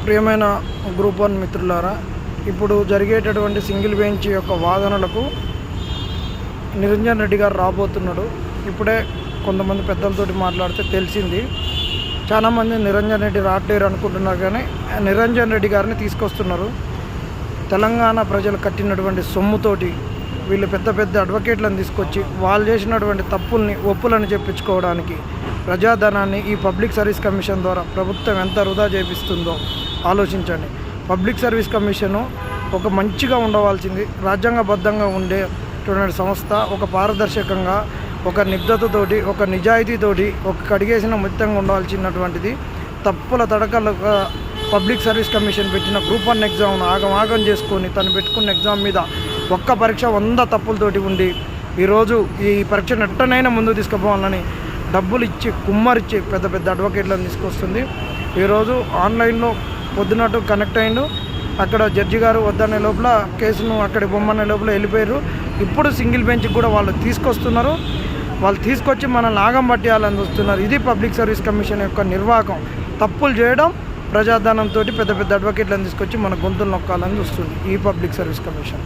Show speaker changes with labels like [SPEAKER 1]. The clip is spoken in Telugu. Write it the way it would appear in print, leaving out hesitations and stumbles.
[SPEAKER 1] ప్రియమైన గ్రూప్ 1 మిత్రులారా, ఇప్పుడు జరిగేటటువంటి సింగిల్ బెంచ్ యొక్క వాదనలకు నిరంజన్ రెడ్డి గారు రాబోతున్నాడు. ఇప్పుడే కొంతమంది పెద్దలతోటి మాట్లాడితే తెలిసింది. చాలామంది నిరంజన్ రెడ్డి రావట్లేరు అనుకుంటున్నారు, కానీ నిరంజన్ రెడ్డి గారిని తీసుకొస్తున్నారు. తెలంగాణ ప్రజలు కట్టినటువంటి సొమ్ముతోటి వీళ్ళు పెద్ద పెద్ద అడ్వకేట్లను తీసుకొచ్చి వాళ్ళు చేసినటువంటి తప్పుల్ని ఒప్పులను చెప్పించుకోవడానికి ప్రజాధనాన్ని ఈ పబ్లిక్ సర్వీస్ కమిషన్ ద్వారా ప్రభుత్వం ఎంత వృధా చేపిస్తుందో ఆలోచించండి. పబ్లిక్ సర్వీస్ కమిషను ఒక మంచిగా ఉండవలసింది, రాజ్యాంగబద్ధంగా ఉండేటువంటి సంస్థ, ఒక పారదర్శకంగా, ఒక నిబద్ధతతోటి, ఒక నిజాయితీతోటి, ఒక కడిగేసిన మొత్తంగా ఉండాల్సినటువంటిది తప్పుల తడకలుగా పబ్లిక్ సర్వీస్ కమిషన్ పెట్టిన గ్రూప్ 1 ఎగ్జామ్ను ఆగం చేసుకొని తను పెట్టుకున్న ఎగ్జామ్ మీద ఒక్క పరీక్ష 100 తప్పులతోటి ఉండి ఈరోజు ఈ పరీక్షను ఎట్టనైనా ముందుకు తీసుకుపోవాలని డబ్బులు ఇచ్చి కుమ్మరిచ్చి పెద్ద పెద్ద అడ్వకేట్లను తీసుకొస్తుంది. ఈరోజు ఆన్లైన్లో పొద్దునట్టు కనెక్ట్ అయ్యిండు. అక్కడ జడ్జి గారు వద్దనే లోపల కేసును అక్కడికి బొమ్మనే లోపల వెళ్ళిపోయారు. ఇప్పుడు సింగిల్ బెంచ్కి కూడా వాళ్ళు తీసుకొస్తున్నారు. వాళ్ళు తీసుకొచ్చి మనల్ని ఆగం పట్టేయాలని చూస్తున్నారు. ఇది పబ్లిక్ సర్వీస్ కమిషన్ యొక్క నిర్వాహకం. తప్పులు చేయడం, ప్రజాధనంతో పెద్ద పెద్ద అడ్వకేట్లను తీసుకొచ్చి మన గొంతులు నొక్కాలని చూస్తుంది ఈ పబ్లిక్ సర్వీస్ కమిషన్.